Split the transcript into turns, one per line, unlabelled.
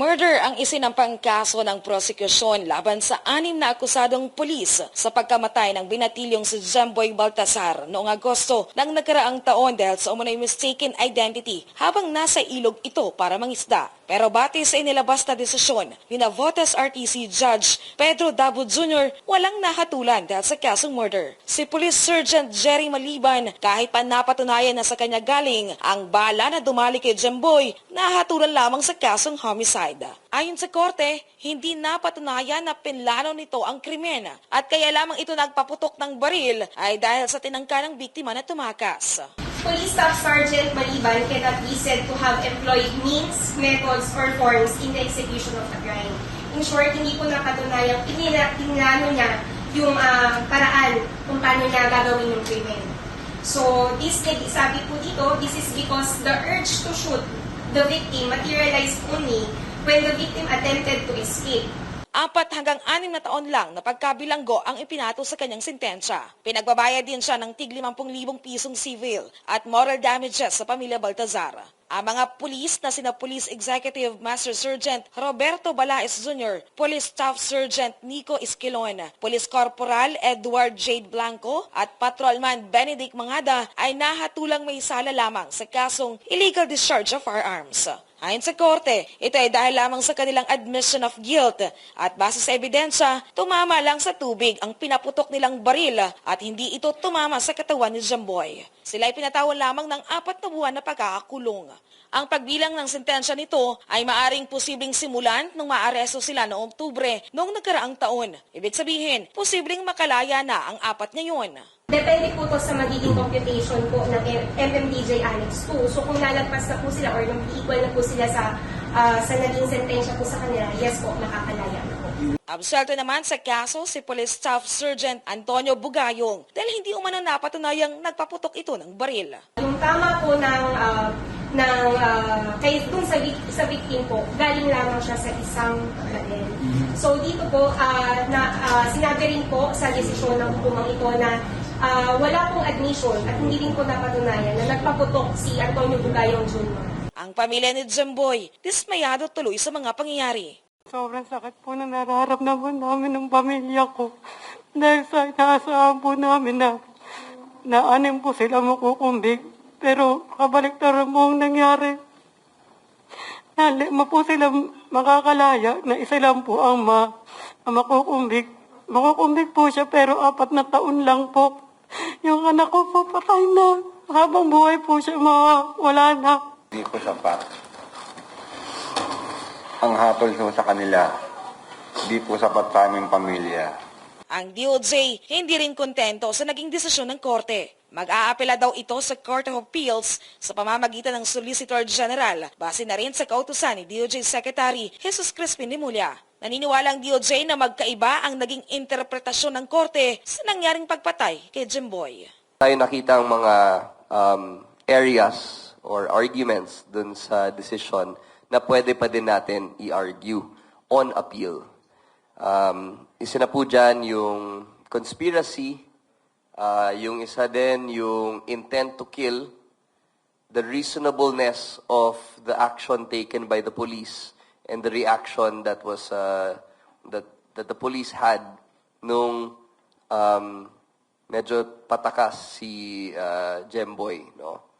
Murder ang isinampang kaso ng prosekusyon laban sa 6 na akusadong pulis sa pagkamatay ng binatilyong si Jemboy Baltasar noong Agosto ng nakaraang taon dahil sa umunoy mistaken identity habang nasa ilog ito para mangisda. Pero batay sa inilabas na desisyon ni Navotas RTC Judge Pedro Dabo Jr., walang nahatulan dahil sa kasong murder. Si Police Sergeant Jerry Maliban, kahit pa napatunayan na sa kanya galing ang bala na dumali kay Jemboy, nahatulan lamang sa kasong homicide. Ayon sa korte, hindi napatunayan na pinlano nito ang krimen at kaya lamang ito nagpaputok ng baril ay dahil sa tinangka ng biktima na tumakas.
Police Staff Sergeant Maliban cannot be said to have employed means, methods, or forms in the execution of the crime. In short, hindi po napatunayang pinlano niya yung paraan kung paano niya gagawin yung krimen. So, sabi po dito, this is because the urge to shoot the victim materialized only when the victim attempted to escape.
4 hanggang 6 na taon lang na pagkabilanggo ang ipinato sa kanyang sentensya. Pinagbabayad din siya ng tig 50,000 pisong civil at moral damages sa pamilya Baltazar. Ang mga pulis na sina Police Executive Master Sergeant Roberto Balaes Jr., Police Staff Sergeant Nico Esquilon, Police Corporal Edward Jade Blanco at Patrolman Benedict Mangada ay nahatulang may sala lamang sa kasong illegal discharge of firearms. Ayon sa korte, ito ay dahil lamang sa kanilang admission of guilt at base sa ebidensya, tumama lang sa tubig ang pinaputok nilang baril at hindi ito tumama sa katawan ni Jemboy. Sila ay pinatawan lamang ng 4 na buwan na pagkakakulong. Ang pagbilang ng sentensya nito ay maaring posibleng simulan nung maaresto sila noong Oktubre noong nakaraang taon. Ibig sabihin, posibleng makalaya na ang 4 ngayon.
Depende po to sa magiging computation po ng MMDJ Annex 2. So kung nalagpas na po sila or equal na po sila sa naging sentensya po sa kanila, yes po, makakalaya na po.
Absuelto naman sa kaso si Police Staff Sergeant Antonio Bugayong dahil hindi umano napatunayang nagpaputok ito ng baril.
Yung tama po dun sa victim po, galing lamang siya sa isang baril. So dito po, sinabi rin po sa desisyon ng hukumang ito na wala pong admission at hindi rin po napatunayan na nagpaputok si Antonio Bugayong Jr.
Ang pamilya ni Jemboy, dismayado tuloy sa mga pangyayari.
Sobrang sakit po na nararamdaman namin ng pamilya ko dahil sa inaasahan po namin na anim po sila makukumbig. Pero kabaliktaran po ang nangyari. Mo po sila makakalaya na isa lang po ang makukumbig. Makukumbig po siya pero 4 na taon lang po. Yung anak ko po patay na. Habang buhay po siya wala na.
Hindi po sapat. Ang hatol po sa kanila, hindi po sapat sa aming pamilya.
Ang DOJ hindi rin kontento sa naging desisyon ng korte. Mag-aapela daw ito sa Court of Appeals sa pamamagitan ng Solicitor General base na rin sa kautusan ni DOJ Secretary Jesus Crispin Remulla. Naniniwala ang DOJ na magkaiba ang naging interpretasyon ng korte sa nangyaring pagpatay kay Jemboy.
Tayo nakita ang mga areas or arguments dun sa decision na pwede pa din natin i-argue on appeal. Isa na po dyan yung conspiracy, yung isa din yung intent to kill, the reasonableness of the action taken by the police, and the reaction that was that the police had nung medyo patakas si Jemboy, no?